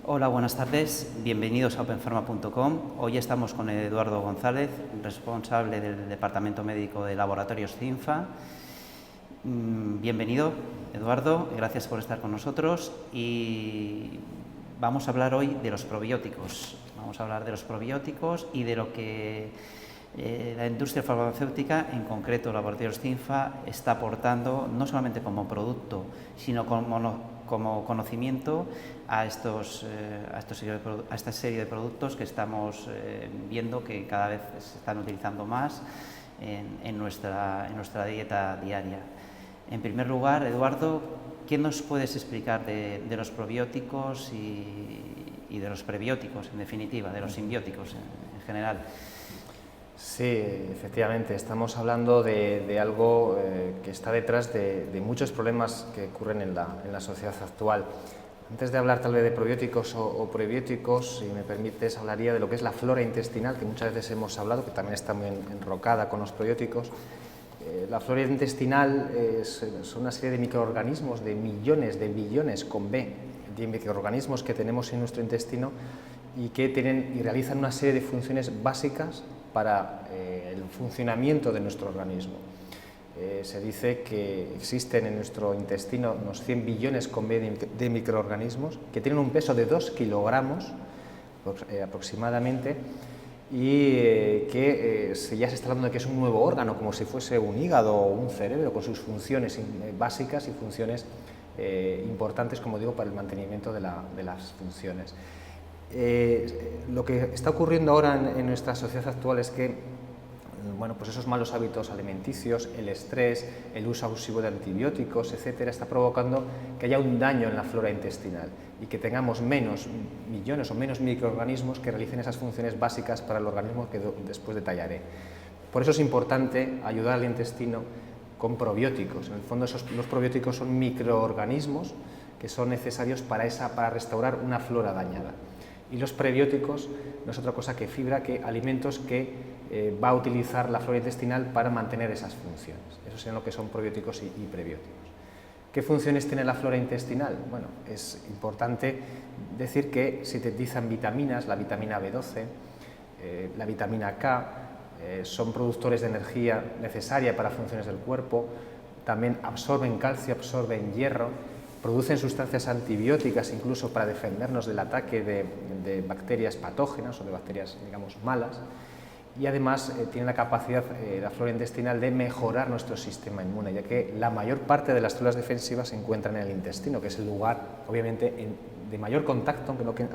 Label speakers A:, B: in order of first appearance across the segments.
A: Hola, buenas tardes. Bienvenidos a openpharma.com. Hoy estamos con Eduardo González, responsable del Departamento Médico de Laboratorios CINFA. Bienvenido, Eduardo. Gracias por estar con nosotros. Y vamos a hablar hoy de los probióticos. Vamos a hablar de los probióticos y de lo que la industria farmacéutica, en concreto Laboratorios CINFA, está aportando no solamente como producto, sino como conocimiento a esta serie de productos que estamos viendo que cada vez se están utilizando más en nuestra dieta diaria. En primer lugar, Eduardo, ¿qué nos puedes explicar de los probióticos y de los prebióticos, en definitiva, de los simbióticos en general?
B: Sí, efectivamente, estamos hablando de algo que está detrás de muchos problemas que ocurren en la sociedad actual. Antes de hablar tal vez de probióticos o prebióticos, si me permites, hablaría de lo que es la flora intestinal, que muchas veces hemos hablado, que también está muy enrocada con los probióticos. La flora intestinal son una serie de microorganismos, de millones, de billones con B, de microorganismos que tenemos en nuestro intestino y que tienen y realizan una serie de funciones básicas para el funcionamiento de nuestro organismo. Se dice que existen en nuestro intestino unos 100 billones con B de microorganismos que tienen un peso de 2 kilogramos aproximadamente y que ya se está hablando de que es un nuevo órgano, como si fuese un hígado o un cerebro, con sus funciones básicas y funciones importantes, como digo, para el mantenimiento de las funciones. Lo que está ocurriendo ahora en nuestra sociedad actual es que pues esos malos hábitos alimenticios, el estrés, el uso abusivo de antibióticos, etcétera, está provocando que haya un daño en la flora intestinal y que tengamos menos millones o menos microorganismos que realicen esas funciones básicas para el organismo que después detallaré. Por eso es importante ayudar al intestino con probióticos. En el fondo los probióticos son microorganismos que son necesarios para restaurar una flora dañada. Y los prebióticos no es otra cosa que fibra, que alimentos que va a utilizar la flora intestinal para mantener esas funciones. Eso serían lo que son probióticos y prebióticos. ¿Qué funciones tiene la flora intestinal? Bueno, es importante decir que sintetizan vitaminas, la vitamina B12, la vitamina K, son productores de energía necesaria para funciones del cuerpo, también absorben calcio, absorben hierro, producen sustancias antibióticas incluso para defendernos del ataque de bacterias patógenas o de bacterias, digamos, malas, y además tiene la capacidad, la flora intestinal, de mejorar nuestro sistema inmune, ya que la mayor parte de las células defensivas se encuentran en el intestino, que es el lugar, obviamente, de mayor contacto, aunque no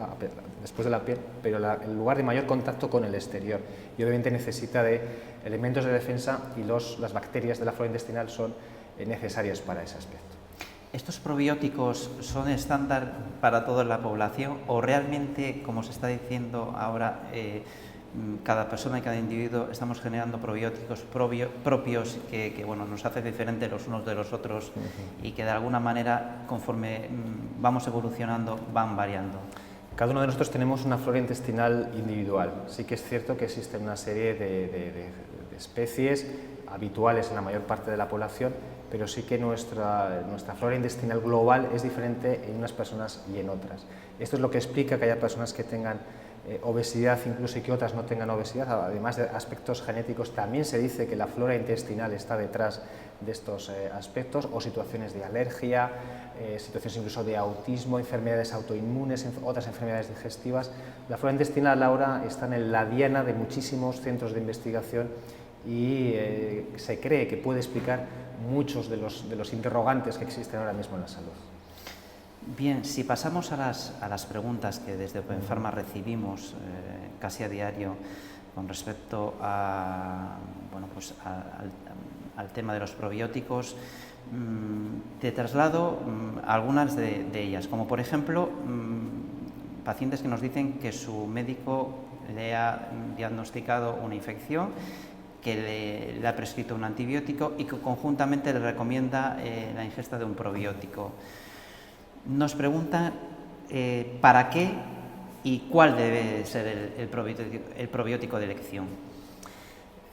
B: después de la piel, pero el lugar de mayor contacto con el exterior, y obviamente necesita de elementos de defensa, y las bacterias de la flora intestinal son necesarias para ese aspecto.
A: ¿Estos probióticos son estándar para toda la población o realmente, como se está diciendo ahora, cada persona y cada individuo estamos generando probióticos propios que nos hace diferentes los unos de los otros y que de alguna manera, conforme vamos evolucionando, van variando?
B: Cada uno de nosotros tenemos una flora intestinal individual. Sí que es cierto que existe una serie de especies habituales en la mayor parte de la población, pero sí que nuestra flora intestinal global es diferente en unas personas y en otras. Esto es lo que explica que haya personas que tengan obesidad incluso y que otras no tengan obesidad. Además de aspectos genéticos, también se dice que la flora intestinal está detrás de estos aspectos, o situaciones de alergia, situaciones incluso de autismo, enfermedades autoinmunes, otras enfermedades digestivas. La flora intestinal ahora está en la diana de muchísimos centros de investigación y se cree que puede explicar muchos de los interrogantes que existen ahora mismo en la salud.
A: Bien, si pasamos a las preguntas que desde Openpharma recibimos casi a diario con respecto al tema de los probióticos, te traslado algunas de ellas, como por ejemplo pacientes que nos dicen que su médico le ha diagnosticado una infección, que le ha prescrito un antibiótico y que conjuntamente le recomienda la ingesta de un probiótico. Nos preguntan para qué y cuál debe ser el probiótico de elección.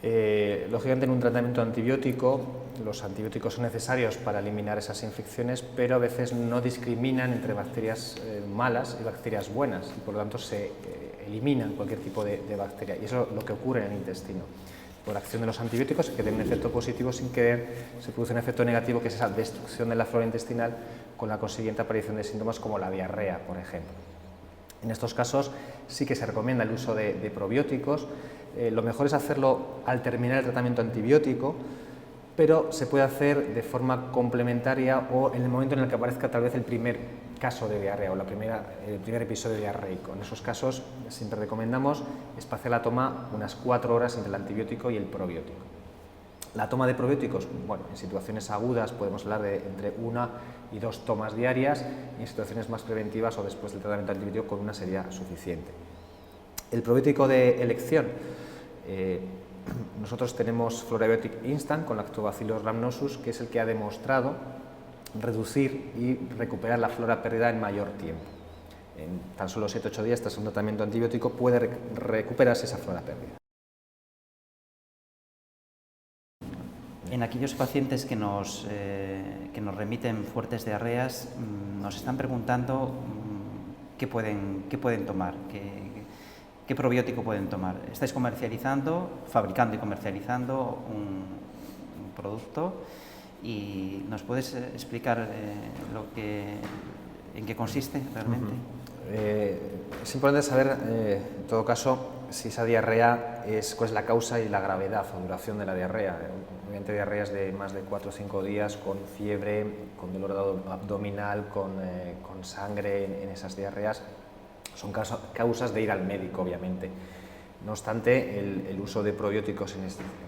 B: Lógicamente, en un tratamiento antibiótico, los antibióticos son necesarios para eliminar esas infecciones, pero a veces no discriminan entre bacterias malas y bacterias buenas, y por lo tanto se eliminan cualquier tipo de bacteria, y eso es lo que ocurre en el intestino. Por acción de los antibióticos, que tienen un efecto positivo, sin querer se produce un efecto negativo, que es esa destrucción de la flora intestinal, con la consiguiente aparición de síntomas como la diarrea, por ejemplo. En estos casos sí que se recomienda el uso de probióticos. Lo mejor es hacerlo al terminar el tratamiento antibiótico, pero se puede hacer de forma complementaria o en el momento en el que aparezca tal vez el primer caso de diarrea o el primer episodio diarreico. En esos casos siempre recomendamos espaciar la toma unas 4 horas entre el antibiótico y el probiótico. La toma de probióticos, bueno, en situaciones agudas podemos hablar de entre 1 y 2 tomas diarias, y en situaciones más preventivas o después del tratamiento antibiótico con una sería suficiente. El probiótico de elección, nosotros tenemos Florabiotic Instant con Lactobacillus rhamnosus, que es el que ha demostrado reducir y recuperar la flora perdida en mayor tiempo. En tan solo 7-8 días tras un tratamiento antibiótico puede recuperarse esa flora perdida.
A: En aquellos pacientes que nos remiten fuertes diarreas, nos están preguntando qué pueden tomar, qué probiótico pueden tomar. Estáis fabricando y comercializando un producto, y ¿nos puedes explicar en qué consiste realmente?
B: Es importante saber, en todo caso, si esa diarrea cuál es la causa y la gravedad o duración de la diarrea. Obviamente diarreas de más de 4 o 5 días con fiebre, con dolor abdominal, con sangre en esas diarreas, son causas de ir al médico, obviamente. No obstante, el uso de probióticos en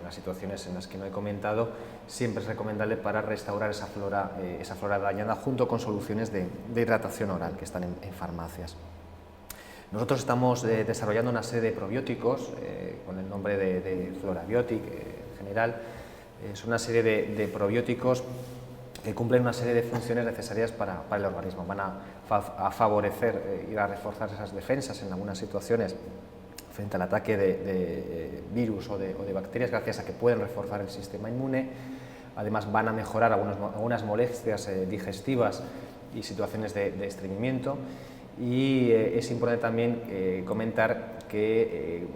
B: las situaciones en las que no he comentado siempre es recomendable para restaurar esa flora dañada, junto con soluciones de hidratación oral que están en farmacias. Nosotros estamos desarrollando una serie de probióticos con el nombre de Florabiotic en general. Son una serie de probióticos que cumplen una serie de funciones necesarias para el organismo. Van a favorecer y a reforzar esas defensas en algunas situaciones frente al ataque de virus o de bacterias, gracias a que pueden reforzar el sistema inmune. Además, van a mejorar algunas molestias digestivas y situaciones de estreñimiento. Y es importante también comentar que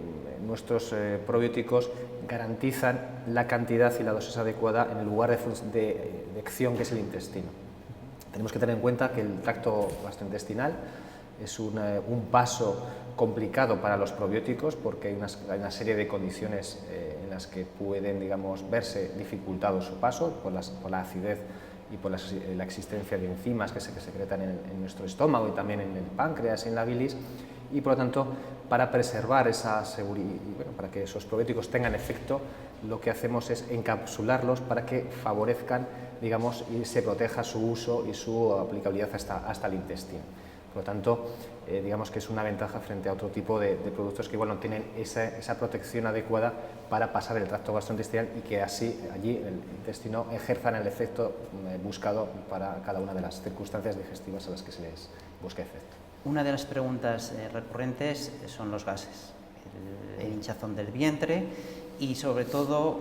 B: nuestros probióticos garantizan la cantidad y la dosis adecuada en el lugar de acción, que es el intestino. Tenemos que tener en cuenta que el tracto gastrointestinal es un paso complicado para los probióticos, porque hay una serie de condiciones en las que pueden, verse dificultado su paso por la acidez y por la existencia de enzimas que se secretan en nuestro estómago y también en el páncreas y en la bilis, y por lo tanto, para preservar esa seguridad, para que esos probióticos tengan efecto, lo que hacemos es encapsularlos para que favorezcan, y se proteja su uso y su aplicabilidad hasta el intestino. Por lo tanto, digamos que es una ventaja frente a otro tipo de productos que igual no tienen esa protección adecuada para pasar el tracto gastrointestinal, y que así allí el intestino ejerzan el efecto buscado para cada una de las circunstancias digestivas a las que se les busca efecto.
A: Una de las preguntas recurrentes son los gases, el hinchazón del vientre y sobre todo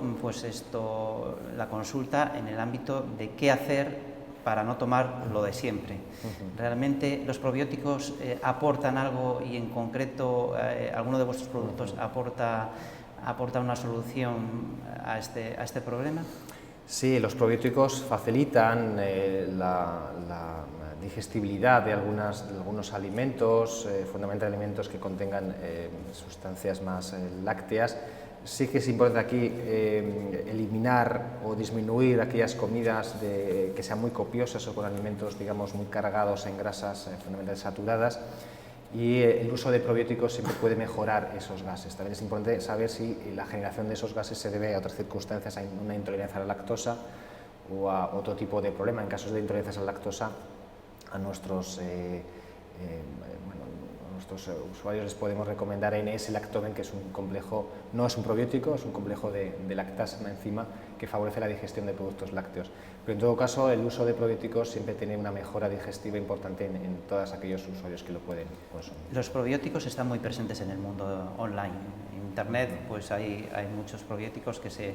A: la consulta en el ámbito de qué hacer para no tomar lo de siempre. ¿Realmente los probióticos aportan algo, y en concreto alguno de vuestros productos aporta una solución a este problema?
B: Sí, los probióticos facilitan la digestibilidad de algunos alimentos, fundamentalmente alimentos que contengan sustancias más lácteas. Sí que es importante aquí eliminar o disminuir aquellas comidas que sean muy copiosas o con alimentos, muy cargados en grasas fundamentalmente saturadas, y el uso de probióticos siempre puede mejorar esos gases. También es importante saber si la generación de esos gases se debe a otras circunstancias, a una intolerancia a la lactosa o a otro tipo de problema. En casos de intolerancia a la lactosa, a nuestros usuarios les podemos recomendar NS-Lactoven, que es un complejo, no es un probiótico, es un complejo de lactasa, una enzima que favorece la digestión de productos lácteos. Pero en todo caso, el uso de probióticos siempre tiene una mejora digestiva importante en todos aquellos usuarios que lo pueden consumir.
A: Los probióticos están muy presentes en el mundo online, internet pues hay muchos probióticos que se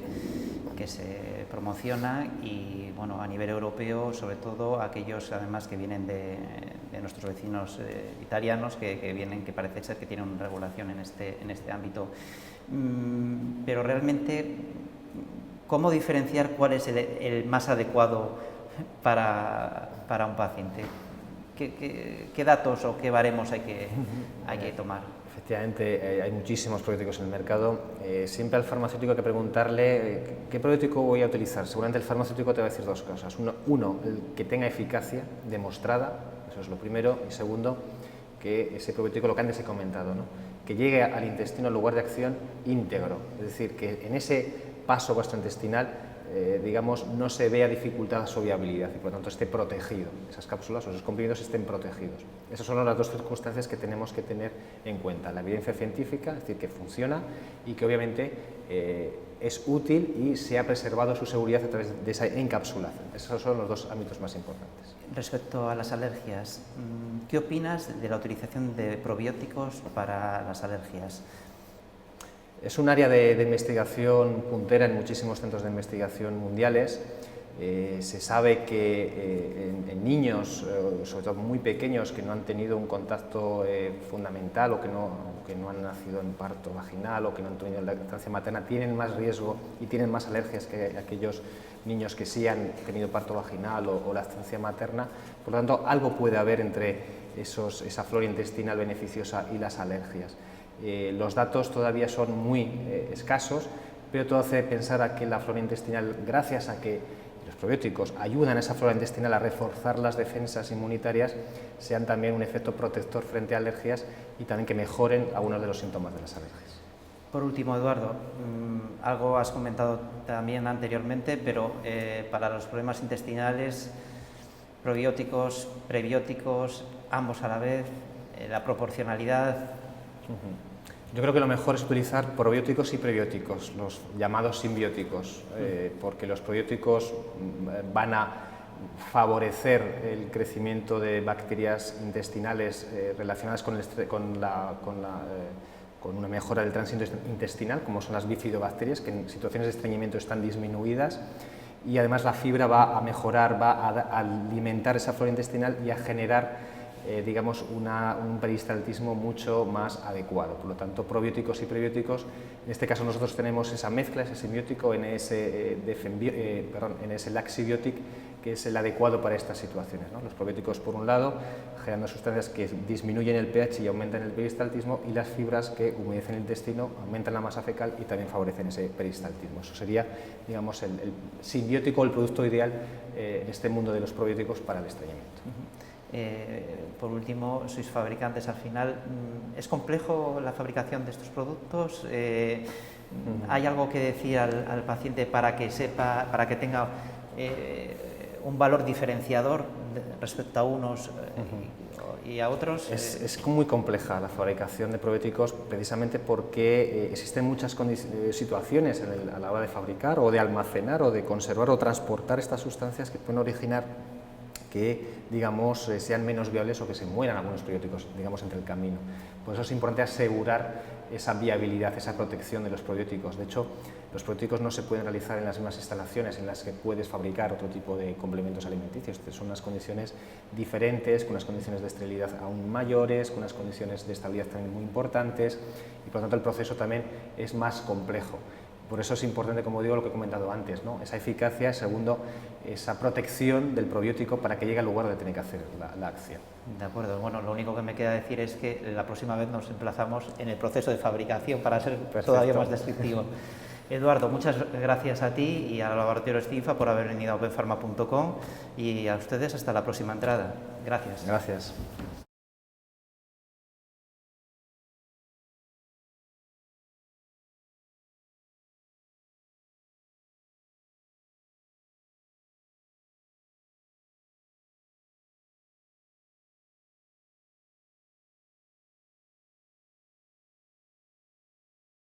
A: promocionan y bueno, a nivel europeo, sobre todo aquellos además que vienen de nuestros vecinos italianos que vienen, que parece ser que tienen una regulación en este ámbito. Pero realmente, ¿cómo diferenciar cuál es el más adecuado para un paciente? ¿Qué datos o qué baremos hay que tomar?
B: Efectivamente, hay muchísimos probióticos en el mercado. Siempre al farmacéutico hay que preguntarle qué probiótico voy a utilizar. Seguramente el farmacéutico te va a decir dos cosas. Uno, el que tenga eficacia demostrada, eso es lo primero. Y segundo, que ese probiótico, lo que antes he comentado, ¿no?, que llegue al intestino, al lugar de acción, íntegro. Es decir, que en ese paso gastrointestinal digamos, no se vea dificultada su viabilidad y por lo tanto esté protegido, esas cápsulas o esos comprimidos estén protegidos. Esas son las dos circunstancias que tenemos que tener en cuenta: la evidencia científica, es decir, que funciona y que obviamente es útil y se ha preservado su seguridad a través de esa encapsulación. Esos son los dos ámbitos más importantes.
A: Respecto a las alergias, ¿qué opinas de la utilización de probióticos para las alergias?
B: Es un área de investigación puntera en muchísimos centros de investigación mundiales. Se sabe que en niños, sobre todo muy pequeños, que no han tenido un contacto fundamental o que no han nacido en parto vaginal o que no han tenido lactancia materna, tienen más riesgo y tienen más alergias que aquellos niños que sí han tenido parto vaginal o lactancia materna. Por lo tanto, algo puede haber entre esa flora intestinal beneficiosa y las alergias. Los datos todavía son muy escasos, pero todo hace pensar a que la flora intestinal, gracias a que los probióticos ayudan a esa flora intestinal a reforzar las defensas inmunitarias, sean también un efecto protector frente a alergias y también que mejoren algunos de los síntomas de las alergias.
A: Por último, Eduardo, algo has comentado también anteriormente, pero para los problemas intestinales, probióticos, prebióticos, ambos a la vez, la proporcionalidad.
B: Yo creo que lo mejor es utilizar probióticos y prebióticos, los llamados simbióticos, porque los probióticos van a favorecer el crecimiento de bacterias intestinales relacionadas con una mejora del tránsito intestinal, como son las bifidobacterias, que en situaciones de estreñimiento están disminuidas, y además la fibra va a mejorar, va a alimentar esa flora intestinal y a generar digamos, un peristaltismo mucho más adecuado. Por lo tanto, probióticos y prebióticos, en este caso nosotros tenemos esa mezcla, ese simbiótico, laxibiotic, que es el adecuado para estas situaciones, ¿no? Los probióticos, por un lado, generando sustancias que disminuyen el pH y aumentan el peristaltismo, y las fibras que humedecen el intestino, aumentan la masa fecal y también favorecen ese peristaltismo. Eso sería, digamos, el simbiótico, el producto ideal en este mundo de los probióticos para el estreñimiento.
A: Por último, sois fabricantes al final. ¿Es complejo la fabricación de estos productos? ¿Hay algo que decir al paciente para que sepa, para que tenga un valor diferenciador respecto a unos y a otros?
B: Es muy compleja la fabricación de probióticos precisamente porque existen muchas situaciones a la hora de fabricar o de almacenar o de conservar o transportar estas sustancias que pueden originar que, digamos, sean menos viables o que se mueran algunos probióticos, digamos, entre el camino. Por eso es importante asegurar esa viabilidad, esa protección de los probióticos. De hecho, los probióticos no se pueden realizar en las mismas instalaciones en las que puedes fabricar otro tipo de complementos alimenticios. Son unas condiciones diferentes, con unas condiciones de esterilidad aún mayores, con unas condiciones de estabilidad también muy importantes, y por lo tanto el proceso también es más complejo. Por eso es importante, como digo, lo que he comentado antes, ¿no? Esa eficacia, segundo, esa protección del probiótico para que llegue al lugar donde tiene que hacer la acción.
A: De acuerdo. Bueno, lo único que me queda decir es que la próxima vez nos emplazamos en el proceso de fabricación para ser todavía más descriptivo. Eduardo, muchas gracias a ti y al Laboratorio Stinfa por haber venido a openpharma.com, y a ustedes hasta la próxima entrada. Gracias.
B: Gracias.